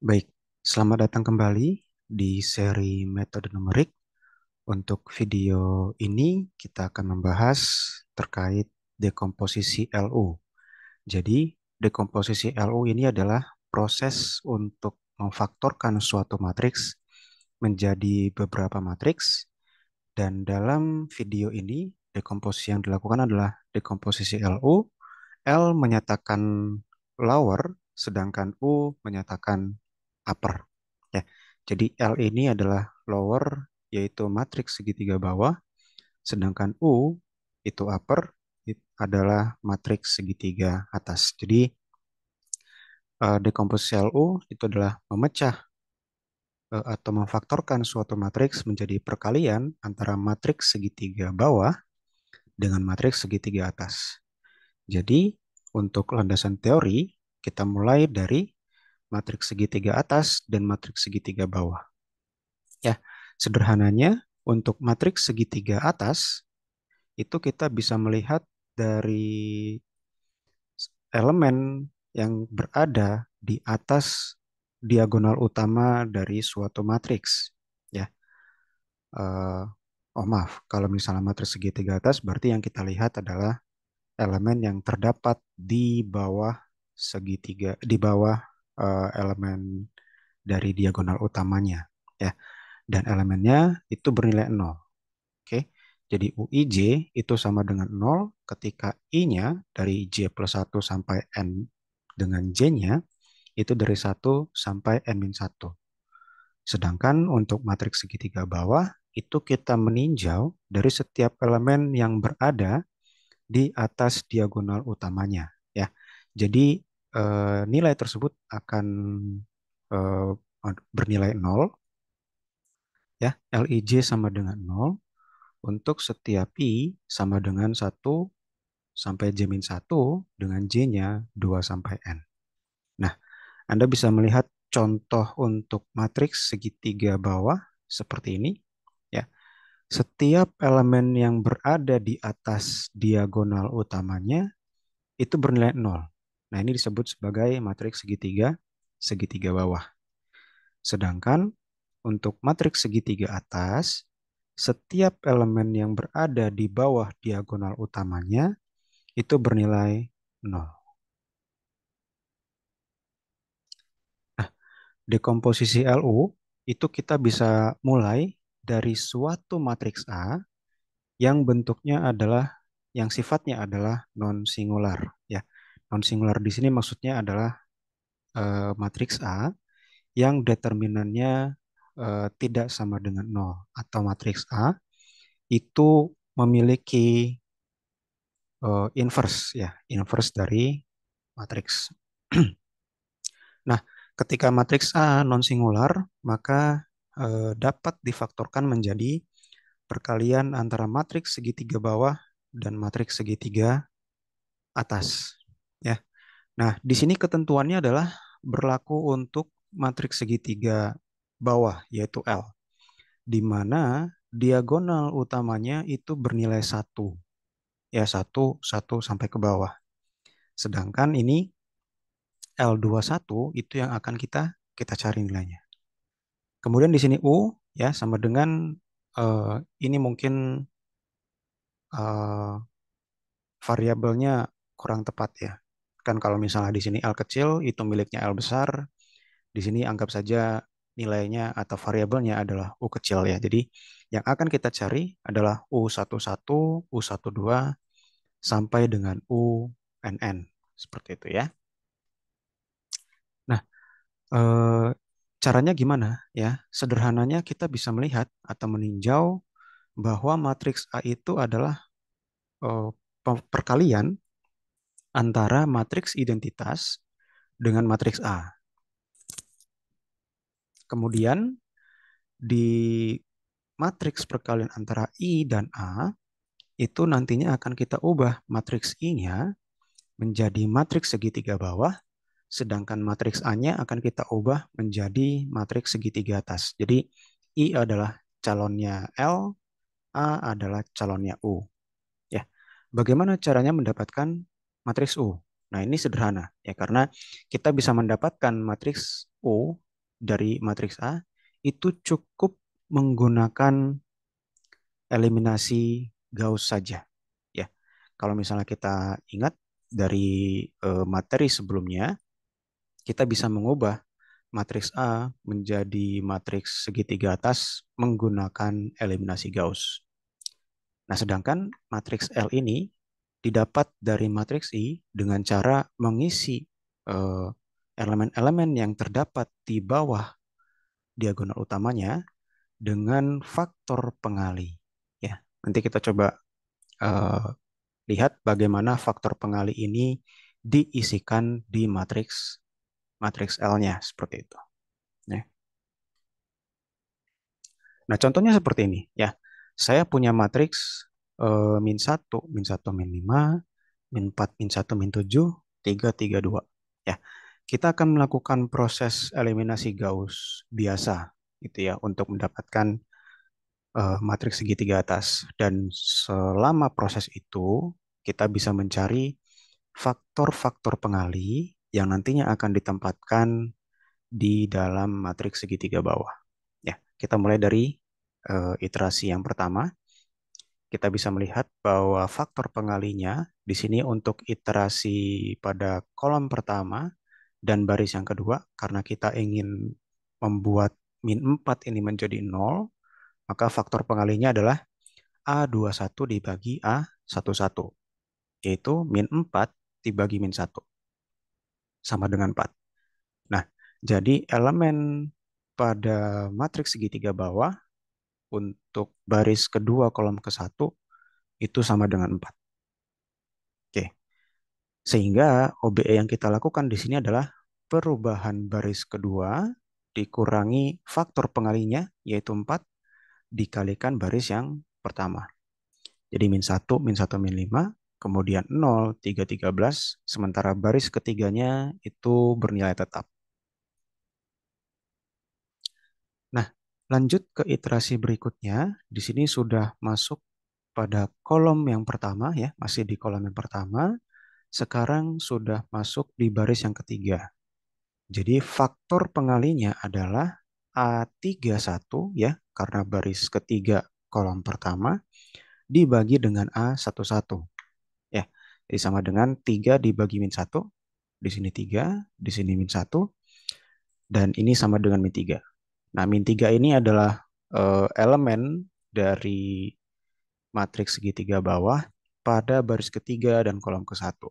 Baik, selamat datang kembali di seri metode numerik. Untuk video ini kita akan membahas terkait dekomposisi LU. Jadi, dekomposisi LU ini adalah proses untuk memfaktorkan suatu matriks menjadi beberapa matriks, dan dalam video ini dekomposisi yang dilakukan adalah dekomposisi LU. L menyatakan lower, sedangkan U menyatakan upper. Ya, jadi L ini adalah lower, yaitu matriks segitiga bawah, sedangkan U itu upper, adalah matriks segitiga atas. Jadi dekomposisi LU itu adalah memecah atau memfaktorkan suatu matriks menjadi perkalian antara matriks segitiga bawah dengan matriks segitiga atas. Jadi, untuk landasan teori, kita mulai dari matriks segitiga atas dan matriks segitiga bawah. Ya, sederhananya untuk matriks segitiga atas itu kita bisa melihat dari elemen yang berada di atas diagonal utama dari suatu matriks. Ya, eh, oh maaf, kalau misalnya matriks segitiga atas berarti yang kita lihat adalah elemen yang terdapat di bawah segitiga, di bawah elemen dari diagonal utamanya, ya. Dan elemennya itu bernilai 0. Oke. Jadi UIJ itu sama dengan 0 ketika I-nya dari J plus 1 sampai N dengan J-nya itu dari 1 sampai N-1. Sedangkan untuk matriks segitiga bawah itu kita meninjau dari setiap elemen yang berada di atas diagonal utamanya, ya. Jadi nilai tersebut akan eh, bernilai 0, ya. Lij sama dengan 0 untuk setiap I sama dengan 1 sampai J-1 dengan J-nya 2 sampai N. Nah, Anda bisa melihat contoh untuk matriks segitiga bawah seperti ini, ya. Setiap elemen yang berada di atas diagonal utamanya itu bernilai 0. Nah, ini disebut sebagai matriks segitiga segitiga bawah. Sedangkan untuk matriks segitiga atas, setiap elemen yang berada di bawah diagonal utamanya itu bernilai 0. Nah, dekomposisi LU itu kita bisa mulai dari suatu matriks A yang bentuknya adalah, yang sifatnya adalah non singular, ya. Non singular di sini maksudnya adalah matriks A yang determinannya tidak sama dengan nol, atau matriks A itu memiliki inverse, ya, inverse dari matriks. Nah, ketika matriks A non singular, maka dapat difaktorkan menjadi perkalian antara matriks segitiga bawah dan matriks segitiga atas, ya. Nah, di sini ketentuannya adalah berlaku untuk matriks segitiga bawah, yaitu L, di mana diagonal utamanya itu bernilai 1, ya, 1 sampai ke bawah. Sedangkan ini L21 itu yang akan kita cari nilainya. Kemudian di sini U, ya, sama dengan ini mungkin eh, variabelnya kurang tepat, ya. Kan kalau misalnya di sini L kecil itu miliknya L besar, di sini anggap saja nilainya atau variabelnya adalah U kecil, ya. Jadi yang akan kita cari adalah U11, U12 sampai dengan UNN. Seperti itu, ya. Nah, eh, caranya gimana, ya? Sederhananya kita bisa melihat atau meninjau bahwa matriks A itu adalah eh, perkalian antara matriks identitas dengan matriks A. Kemudian di matriks perkalian antara I dan A, itu nantinya akan kita ubah matriks I-nya menjadi matriks segitiga bawah, sedangkan matriks A-nya akan kita ubah menjadi matriks segitiga atas. Jadi I adalah calonnya L, A adalah calonnya U. Ya, bagaimana caranya mendapatkan matriks U? Nah, ini sederhana, ya, karena kita bisa mendapatkan matriks U dari matriks A itu cukup menggunakan eliminasi Gauss saja. Ya, kalau misalnya kita ingat dari materi sebelumnya, kita bisa mengubah matriks A menjadi matriks segitiga atas menggunakan eliminasi Gauss. Nah, sedangkan matriks L ini didapat dari matriks I dengan cara mengisi eh, elemen-elemen yang terdapat di bawah diagonal utamanya dengan faktor pengali. Ya, nanti kita coba eh, lihat bagaimana faktor pengali ini diisikan di matriks matriks L-nya seperti itu. Ya. Nah, contohnya seperti ini ya. Saya punya matriks min 1, min 1, min 5, min 4, min 1, min 7, 3, 3, 2. Ya. Kita akan melakukan proses eliminasi Gauss biasa gitu ya untuk mendapatkan matriks segitiga atas. Dan selama proses itu kita bisa mencari faktor-faktor pengali yang nantinya akan ditempatkan di dalam matriks segitiga bawah. Ya, kita mulai dari iterasi yang pertama. Kita bisa melihat bahwa faktor pengalinya di sini untuk iterasi pada kolom pertama dan baris yang kedua, karena kita ingin membuat min 4 ini menjadi 0, maka faktor pengalinya adalah A21 dibagi A11, yaitu min 4 dibagi min 1, sama dengan 4. Nah, jadi elemen pada matriks segitiga bawah untuk baris kedua kolom ke satu itu sama dengan 4. Oke, sehingga OBE yang kita lakukan di sini adalah perubahan baris kedua dikurangi faktor pengalinya yaitu 4 dikalikan baris yang pertama. Jadi min 1, min 1, min 5, kemudian 0, 3, 13, sementara baris ketiganya itu bernilai tetap. Nah, lanjut ke iterasi berikutnya. Di sini sudah masuk pada kolom yang pertama ya, masih di kolom yang pertama. Sekarang sudah masuk di baris yang ketiga. Jadi faktor pengalinya adalah A31 ya, karena baris ketiga kolom pertama dibagi dengan A11 ya. Jadi sama dengan 3 dibagi min 1, di sini 3, di sini min 1, dan ini sama dengan min 3. Nah, min 3 ini adalah elemen dari matriks segitiga bawah pada baris ketiga dan kolom ke satu.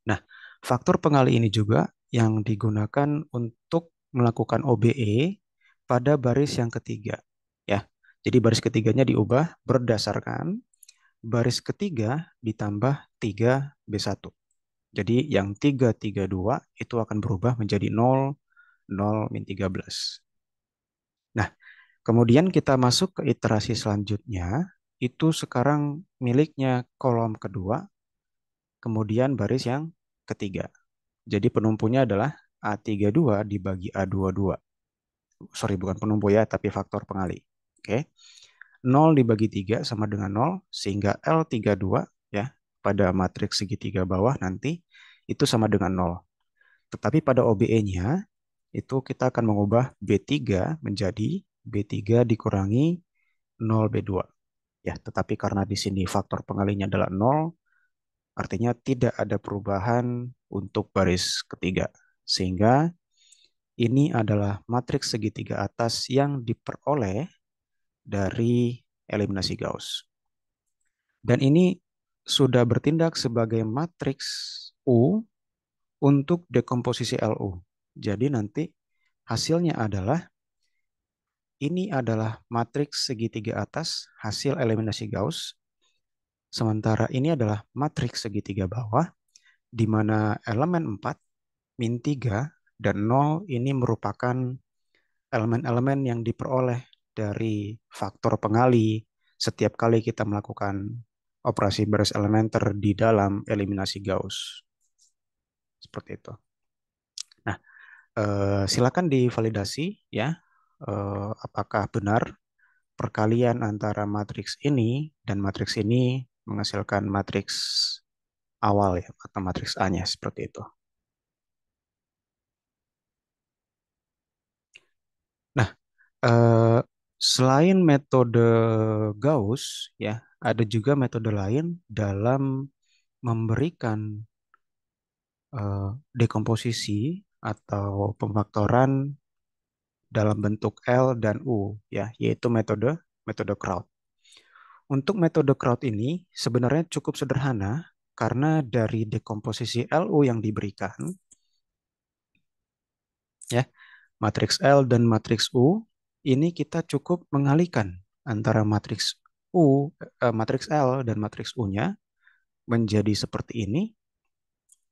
Nah, faktor pengali ini juga yang digunakan untuk melakukan OBE pada baris yang ketiga. Ya, jadi baris ketiganya diubah berdasarkan baris ketiga ditambah 3B1. Jadi yang 332 itu akan berubah menjadi 0, 0, min 13. Nah, kemudian kita masuk ke iterasi selanjutnya, itu sekarang miliknya kolom kedua, kemudian baris yang ketiga. Jadi penumpunya adalah A32 dibagi A22. Sorry, bukan penumpu ya, tapi faktor pengali. Oke. 0 dibagi 3 sama dengan 0, sehingga L32 ya, pada matriks segitiga bawah nanti itu sama dengan 0. Tetapi pada OBE-nya itu kita akan mengubah B3 menjadi B3 dikurangi 0B2. Ya, tetapi karena di sini faktor pengalinya adalah 0, artinya tidak ada perubahan untuk baris ketiga. Sehingga ini adalah matriks segitiga atas yang diperoleh dari eliminasi Gauss. Dan ini sudah bertindak sebagai matriks U untuk dekomposisi LU. Jadi nanti hasilnya adalah ini adalah matriks segitiga atas hasil eliminasi Gauss, sementara ini adalah matriks segitiga bawah, di mana elemen 4, min 3, dan 0 ini merupakan elemen-elemen yang diperoleh dari faktor pengali setiap kali kita melakukan operasi baris elementer di dalam eliminasi Gauss. Seperti itu. Nah, silakan divalidasi ya, apakah benar perkalian antara matriks ini dan matriks ini menghasilkan matriks awal ya, atau matriks A-nya seperti itu. Eh, Selain metode Gauss, ya, ada juga metode lain dalam memberikan dekomposisi atau pemfaktoran dalam bentuk L dan U, ya, yaitu metode metode Kraut. Untuk metode Kraut ini sebenarnya cukup sederhana karena dari dekomposisi LU yang diberikan, ya, matriks L dan matriks U, ini kita cukup mengalihkan antara matriks matriks L dan matriks U-nya menjadi seperti ini.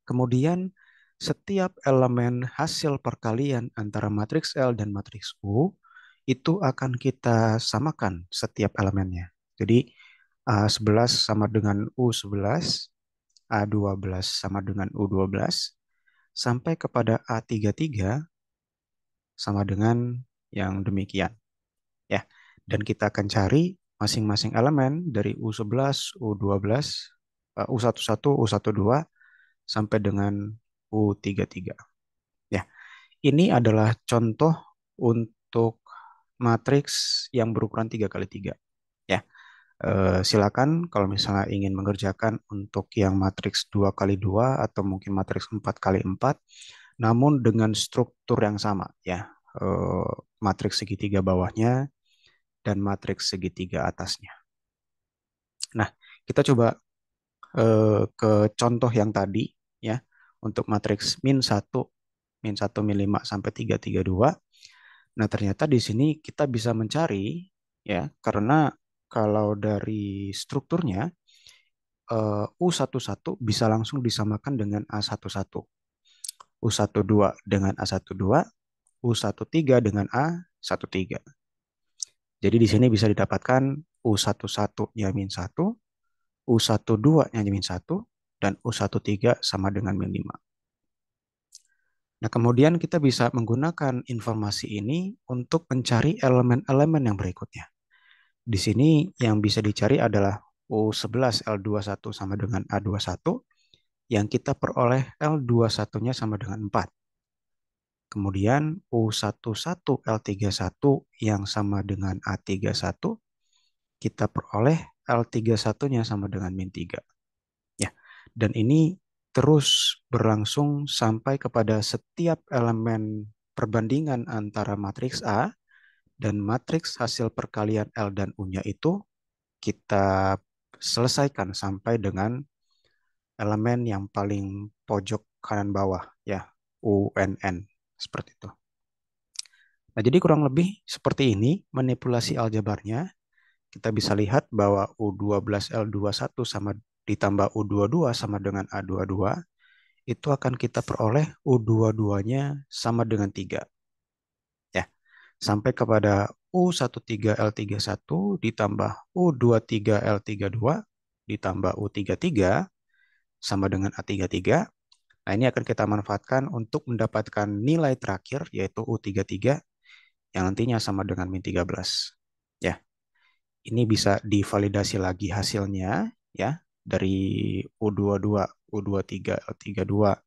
Kemudian setiap elemen hasil perkalian antara matriks L dan matriks U itu akan kita samakan setiap elemennya. Jadi A11 sama dengan U11, A12 sama dengan U12, sampai kepada A33 sama dengan yang demikian. Ya, dan kita akan cari masing-masing elemen dari U11, U12, U11, U12 sampai dengan U33. Ya, ini adalah contoh untuk matriks yang berukuran 3 kali 3. Ya, silakan kalau misalnya ingin mengerjakan untuk yang matriks 2 kali 2 atau mungkin matriks 4 kali 4, namun dengan struktur yang sama, ya. Eh, Matriks segitiga bawahnya dan matriks segitiga atasnya. Nah, kita coba ke contoh yang tadi, ya, untuk matriks min satu min 5 sampai 3 3 2. Nah, ternyata di sini kita bisa mencari, ya, karena kalau dari strukturnya U11 bisa langsung disamakan dengan A11, U12 dengan A12, U13 dengan A13. Jadi di sini bisa didapatkan U11-nya min 1, U12-nya min 1, dan U13 sama dengan min 5. Nah, kemudian kita bisa menggunakan informasi ini untuk mencari elemen-elemen yang berikutnya. Di sini yang bisa dicari adalah U11 L21 sama dengan A21, yang kita peroleh L21-nya sama dengan 4. Kemudian U11 L31 yang sama dengan A31, kita peroleh L31-nya sama dengan min 3. Ya. Dan ini terus berlangsung sampai kepada setiap elemen perbandingan antara matriks A dan matriks hasil perkalian L dan U-nya itu kita selesaikan sampai dengan elemen yang paling pojok kanan bawah, ya, UNN, seperti itu. Nah, jadi kurang lebih seperti ini manipulasi aljabarnya. Kita bisa lihat bahwa U12L21 sama ditambah U22 sama dengan A22, itu akan kita peroleh U22-nya sama dengan 3. Ya, sampai kepada U13L31 ditambah U23L32 ditambah U33 sama dengan A33. Nah, ini akan kita manfaatkan untuk mendapatkan nilai terakhir, yaitu U33, yang nantinya sama dengan min 13. Ya, ini bisa divalidasi lagi hasilnya, ya, dari U22, U23, L32,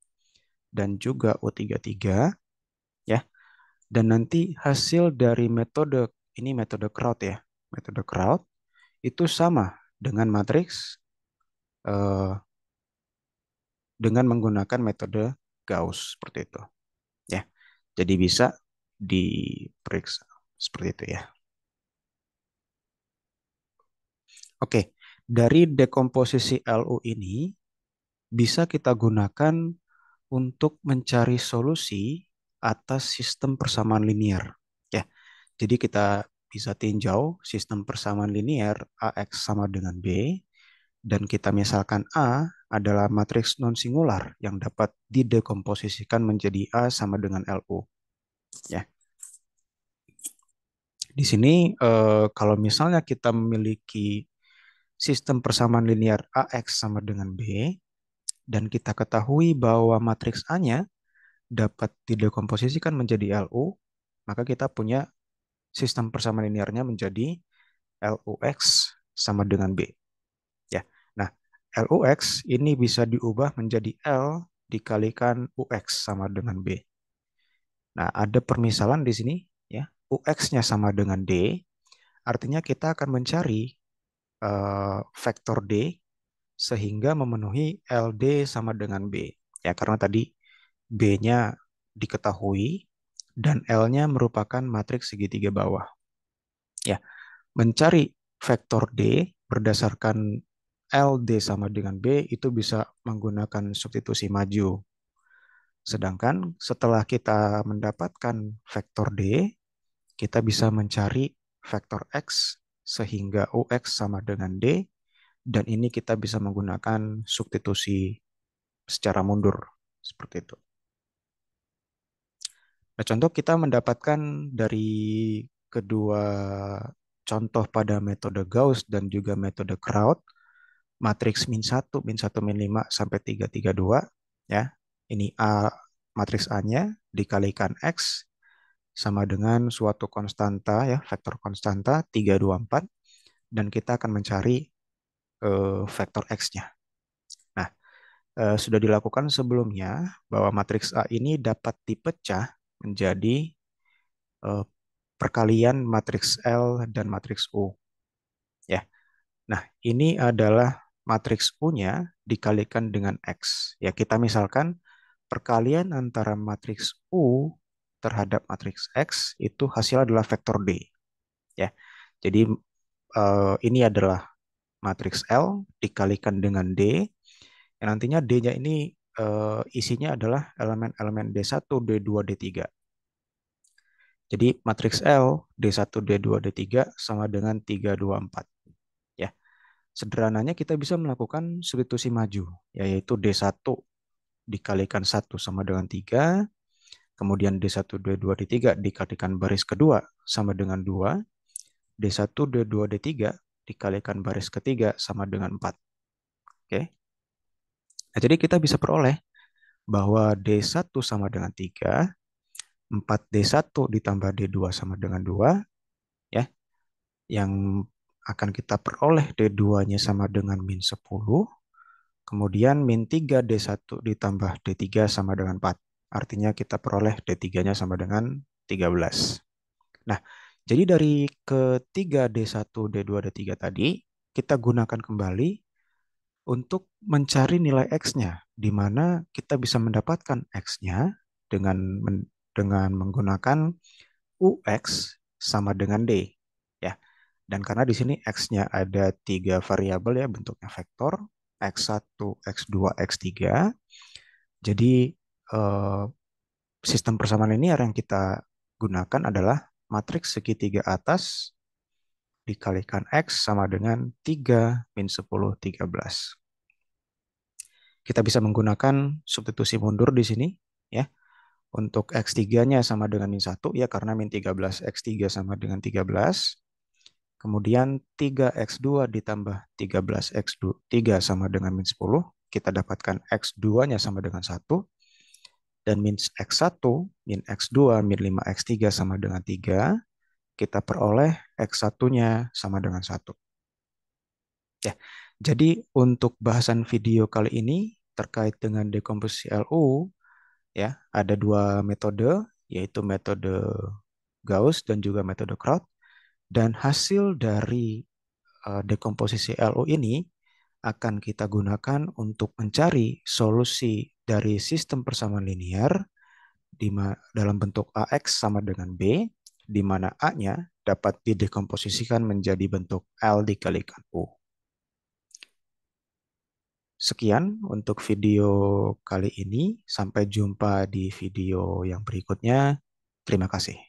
dan juga U33, ya. Dan nanti hasil dari metode, ini metode Kraut, ya. Metode Kraut itu sama dengan matriks eh, dengan menggunakan metode Gauss seperti itu, ya. Jadi bisa diperiksa seperti itu, ya. Oke, dari dekomposisi LU ini bisa kita gunakan untuk mencari solusi atas sistem persamaan linear. Ya, jadi kita bisa tinjau sistem persamaan linear AX sama dengan B, dan kita misalkan A adalah matriks non singular yang dapat didekomposisikan menjadi A sama dengan LU. Ya, di sini kalau misalnya kita memiliki sistem persamaan linear AX sama dengan B, dan kita ketahui bahwa matriks A-nya dapat didekomposisikan menjadi LU, maka kita punya sistem persamaan linearnya menjadi LUX sama dengan B. Ya. Nah, LUX ini bisa diubah menjadi L dikalikan UX sama dengan B. Nah, ada permisalan di sini, ya. UX-nya sama dengan D, artinya kita akan mencari vektor D sehingga memenuhi LD sama dengan B. Ya, karena tadi B-nya diketahui dan L-nya merupakan matriks segitiga bawah. Ya, mencari vektor D berdasarkan LD sama dengan B itu bisa menggunakan substitusi maju. Sedangkan setelah kita mendapatkan vektor D, kita bisa mencari vektor X sehingga UX sama dengan D, dan ini kita bisa menggunakan substitusi secara mundur. Seperti itu. Nah, contoh kita mendapatkan dari kedua contoh pada metode Gauss dan juga metode Kraut, matriks min 1, min 5, sampai 3, 3, 2. Ya. Ini A, matriks A-nya dikalikan X sama dengan suatu konstanta, ya, vektor konstanta 3, 2, 4, dan kita akan mencari vektor X-nya. Nah, sudah dilakukan sebelumnya bahwa matriks A ini dapat dipecah menjadi eh, perkalian matriks L dan matriks U. Ya. Nah, ini adalah matriks U-nya dikalikan dengan X. Ya, kita misalkan perkalian antara matriks U terhadap matriks X itu hasil adalah vektor D. Ya. Jadi ini adalah matriks L dikalikan dengan D. Yang nantinya D-nya ini isinya adalah elemen-elemen D1, D2, D3. Jadi matriks L D1, D2, D3 sama dengan 3, 2, 4. Ya. Sederhananya kita bisa melakukan substitusi maju, yaitu D1 dikalikan 1 sama dengan 3, kemudian D1, D2, D3 dikalikan baris kedua sama dengan 2, D1, D2, D3 dikalikan baris ketiga sama dengan 4. Oke. Nah, jadi kita bisa peroleh bahwa D1 sama dengan 3, 4D1 ditambah D2 sama dengan 2, ya, yang akan kita peroleh D2-nya sama dengan min 10, kemudian min 3D1 ditambah D3 sama dengan 4. Artinya kita peroleh D3-nya sama dengan 13. Nah, jadi dari ketiga D1, D2, D3 tadi, kita gunakan kembali untuk mencari nilai X-nya, di mana kita bisa mendapatkan X-nya dengan dengan menggunakan UX sama dengan D. Ya. Dan karena di sini X-nya ada 3 variabel, ya, bentuknya vektor, X1, X2, X3. Jadi eh, sistem persamaan linear yang kita gunakan adalah matriks segitiga atas dikalikan X sama dengan 3, min 10, 13. Kita bisa menggunakan substitusi mundur di sini, ya. Untuk X3-nya sama dengan min 1, ya, karena min 13 X3 sama dengan 13. Kemudian 3X2 ditambah 13X3 sama dengan min 10. Kita dapatkan X2-nya sama dengan 1. Dan min X1, min X2, min 5X3 sama dengan 3. Kita peroleh X1-nya sama dengan 1. Ya, jadi untuk bahasan video kali ini terkait dengan dekomposisi LU, ya, ada 2 metode, yaitu metode Gauss dan juga metode Kraut. Dan hasil dari dekomposisi LU ini akan kita gunakan untuk mencari solusi dari sistem persamaan linear dalam bentuk AX sama dengan B, di mana A-nya dapat didekomposisikan menjadi bentuk L dikalikan U. Sekian untuk video kali ini. Sampai jumpa di video yang berikutnya. Terima kasih.